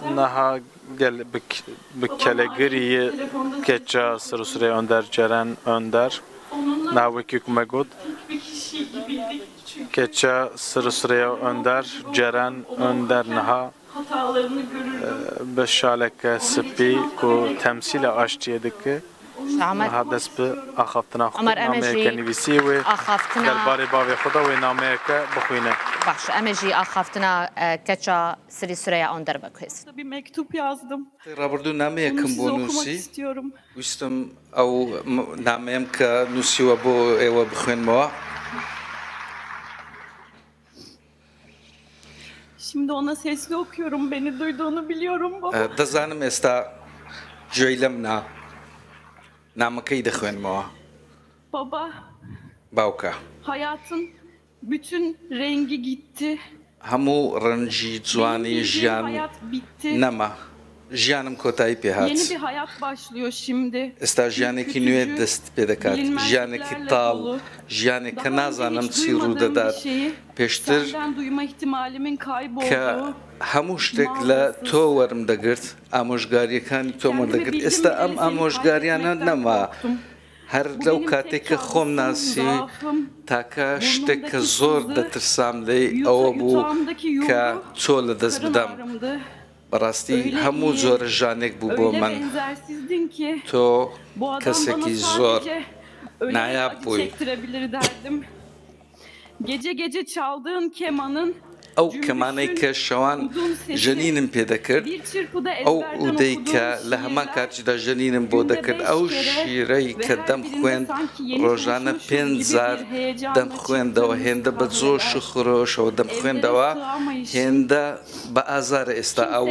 نها gel bikkelegiriyi keça sırasıra önder ceren önder navekük megod keça sırasıra önder ceren önder naha beşaleke sipi ku temsile aşçıyedeki هذا أخفتنا نامه كنيسي و درباري باوي خدا و نامه بخوينه باش أمجي أخفتنا كتشا سري سوريا أندر بكويس Bir mektup yazdım. رابردو نامه كم Onu size okumak بونوسي istiyorum. وستم أو نامه كنوسي وبو إيوه بخوين موا Şimdi ona sesli okuyorum. Beni duyduğunu biliyorum baba. دزانم استا جويلمنا نامكي دخوين موا Baba, باوكا hayatın bütün rengi gitti. همو رنجي جواني Benim جيان hayat bitti. نما جيانم كوتاي بيهات Yeni bir hayat başlıyor şimdi. استا جياني كي نويد دست بيدكات جياني كي طال جياني Daha كنازانم önce hiç تصيرو duymadığım bir دادات şeyi بيشتر senden duyma ihtimalimin kaybolduğu. كهموشتك لا تورم دقرت اموشغاري كان تومر دقرت استا اموشغاريانا نما هر لو كاتك خوم ناسي تاكا شتك زور دترسام لي او ابو كا تول دز بدم براستي همو زور جانك بو بو Öyle من benzersizdin ki تو bu adam كسكي bana زور sadece öyle نايا acı بوي çektirebilir derdim. Gece gece çaldığın kemanın او كماني كشوان جنين بيدكرت bir çırpıda او ezberden وديكا okuduğun لهما şiirler كاتش دا جنين بودكرت او شيري كدم خوين روجانا بينزار دم خوين دوا هندا بتزو شخروش او دم خوين دوا هندا بازار استا او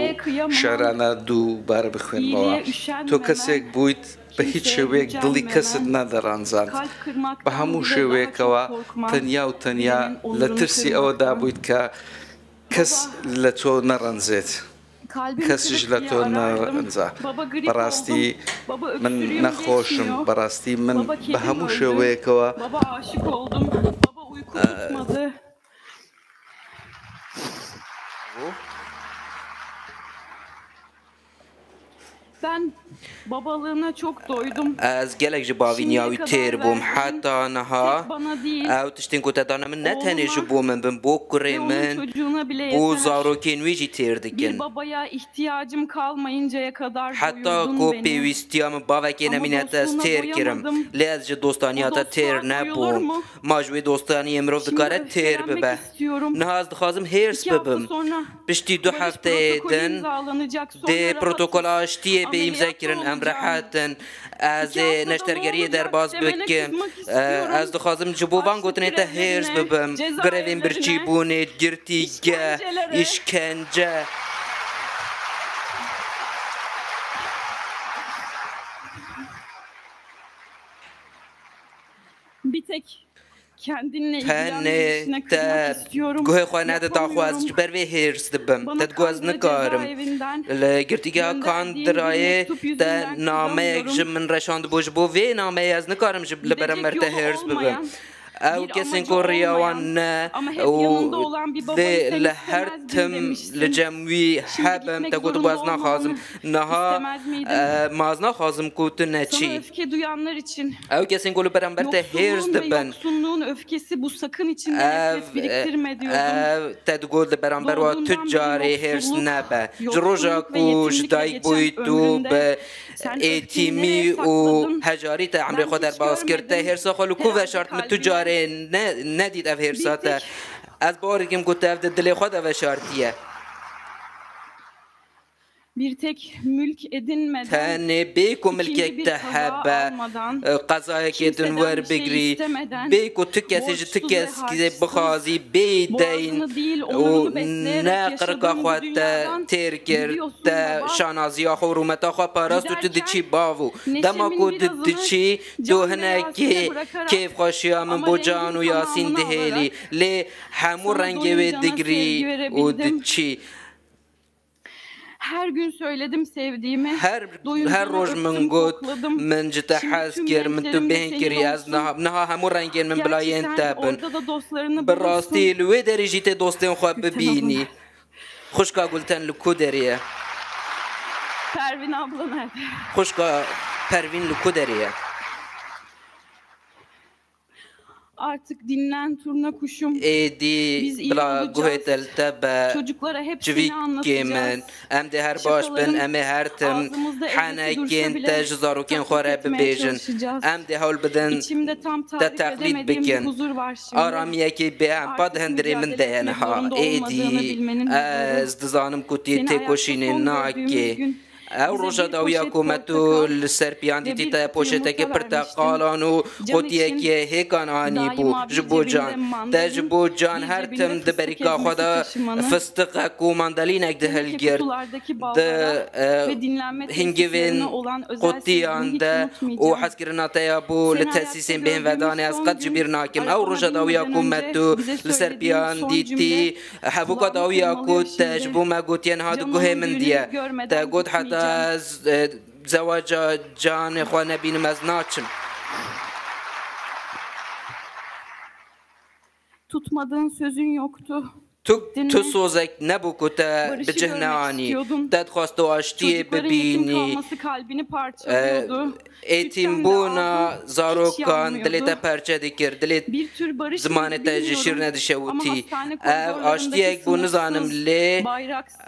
شرانا دو بار بخوين موا تو كسيك بويت به هیچ شویک دلی کسد ندارن زند به همون شویک و تنیا و تنیا لترسی او دابوید که کس لتو نرنزید کسیش لتو نرنزا براستی من نخوشم براستی من به همون شویک و baba aşık oldum. Baba uyku tutmadı. Ben babalığına çok doydum. از گلک جباوی نیاوی تیر بوم حتی نها او تشتین کو تدانم نتنی جبومن بم بو کری من بو زاروکین ویجی تیر Bir دکن babaya ihtiyacım kalmayıncaya kadar حتی doyurdun کو beni. پیوستیام باوکی نمینت از تیر کرم لیز جه دوستانیاتا تیر نبوم ماجوی دوستانی امروز دکاره تیر ببه نه از دخوازم هرس 2 hafta ببم sonra پشتی دو barış هفته protokolü دن imzalanacak. ده Sonra پروتکل آشتی به ameliyat امضا کرن olacağım. امرحاتن از 2 haftada نشترگری ne در olacak باز demene بکم kızmak istiyorum. از دخوازم جبوبان گوتنی تا هرز ببم گروین برچی بونه گرتیگه işkence Bir tek kendinle تن ilgilenmeyişine تا kızmak istiyorum. گوه خواه نده تا خواست Yapamıyorum. بر وی هرز دبم Bana تد گوز Kandıra نکارم cezaevinden لگرتیگه gönderdiğin bir کاندرایه mektup تا yüzünden نامه یک kızamıyorum. من رشاند بوش بو وی نامه از نکارم جب لبرم Gidecek مرته yolu هرز ببم olmayan, او bir کسی amacı کوریاوان olmayan ama hep yanında olan bir babayı sen istemezdin لهرتم demiştin. لجموی حبم gitmek تا گوتو zorunda باز نخوازم olmamı نها istemez miydin? ماز نخوازم کوتو Sana نچی öfke duyanlar için او کسی گلو برم برته هرز yoksulluğun ve دبن yoksunluğun öfkesi bu sakın içinde nefret biriktirme diyordum. تدگل برانبر و تجاری هرس نبه جروجا کوش دایک بویدو به ایتیمی و هجاری تا عمر خود در باز کرده هرسا خلو کو و شرط من تجاری ندید اف هرساته از بارگیم گوته اف دل خود و شرطیه Bir tek mülk edinmeden, تاني بيكو ikinci ملكك bir kaza تهبة almadan, قضايا كيدن kimseden ور bir şey بجري istemeden, بيكو تكاسج borçsuz ve تكاس كذا harçsız, بخازي بيدين boğazını değil onurunu besleyerek وناقرك yaşadığın bu أخوات dünyadan تيركر gidiyorsun تا baba. شانازي أخو رومتا أخو باراستو تدشي بافو دما neşemin كو birazını تدشي Can دو ve هنا Yasin'e bırakarak كيف خاشيا من ama بوجان rengin وياسين tamamını دهيلي alarak لي حمو sana رنجي doyuncana sevgi ودقري verebildim. ودشي Her gün söyledim sevdiğimi. هر روز من قلت من جت حاس كير من تبين كرياز نها همو رنجين من بلاين تابن Orada da dostlarını براستي لوي دري جيتي دوستين خو ببيني خوشكا قلتن لكو دريه Pervin abla nerede? خوشکا پروین لکو دریه Artık dinlen turna kuşum. ایدی Biz iyi بلا olacağız. گوهت التبا Çocuklara hepsini جوی anlatacağız. من ام ده هر باش بن ام هر تم Ağzımızda حنا ezesi dursa كين bile تجزاروكين taklit خورا etmeye ببيجن çalışacağız. ام ده هول بدن İçimde tam tarif تقلید edemediğim bir بکن. huzur var şimdi. آرامیه که به هم Artık پاد هندری من mücadele etmek دهنها zorunda olmadığını ایدی bilmenin huzuru. از دزانم کتی Seni ayakta تکوشین son gördüğümüz ناکی gün او bize روژا bir داویا poşet کومتو portakal لسر پیاندی ve bir تا kutu پوشته که yumurta پرتقالان و Can قوتیه için که هیکان آنی بو daima bir جبو cebinde جان mandalin, تا جبو جان bir هر cebinde تم fıstık دبریکا ezmesi خدا taşımanı, فستق کو ماندالینک ده teneke هلگرد kutulardaki ballara ve dinlenme tesislerine هنگوین olan özel sevgimi قوتیان hiç ده و unutmayacağım. حس کرنا تیا بو Seni لتاسیسین ayakta بین ودان gördüğümüz از son قد gün, جبیر ناکم او arabana روژا داویا binmeden کومتو önce bize لسر söylediğin پیان son دیتی cümle هفوکا kulağımı داویا tırmalıyor کو şimdi. تجبو ما گوتین هاد Canımın گوه من düğününü دیه görmeden تا گوت حتی gitmeyeceğim. از زواج جان خواه نبینم از ناچم Tutmadığın sözün yoktu. تو سوزک نبو که تا Barışı بجه görmek نانی istiyordun. تا خواست و آشتی Çocukların yetim ببینی kalması kalbini parçalıyordu. ایتیم Sütten de بونا ağzın hiç زاروکان yanmıyordu. دلیتا پرچه دیکر دلیت Bir tür barış زمان mıydı تا جشیر bilmiyorum. Ama ندشوتی hastane آشتی koridorlarındaki یک بونو زانم sınırsız, لی bayraksız,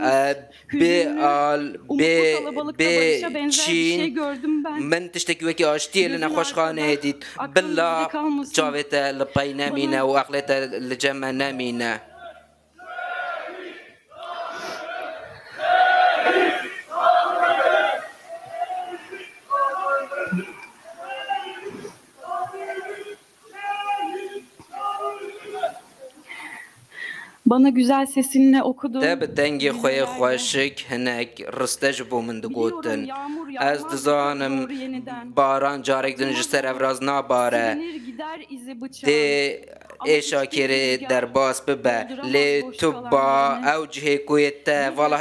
به hüzünlü, آل umutlu به kalabalıkta barışa benzer bir şey چین gördüm ben. من تشتكي وكي اشتي لنا Gözün خوشخانه arkada, ديت aklın بالله bizde kalmasın. جاوتا لبينا مينا واقلتا لجمع نامينا Bana güzel sesinle okudun. ده بتنگی خوی خوشک هنک رستج بو من دگوتن از دزانم باران جارک دنج سر افراز ناباره ده ایشا کری در باس ببه لی تو با او جهه کویت والله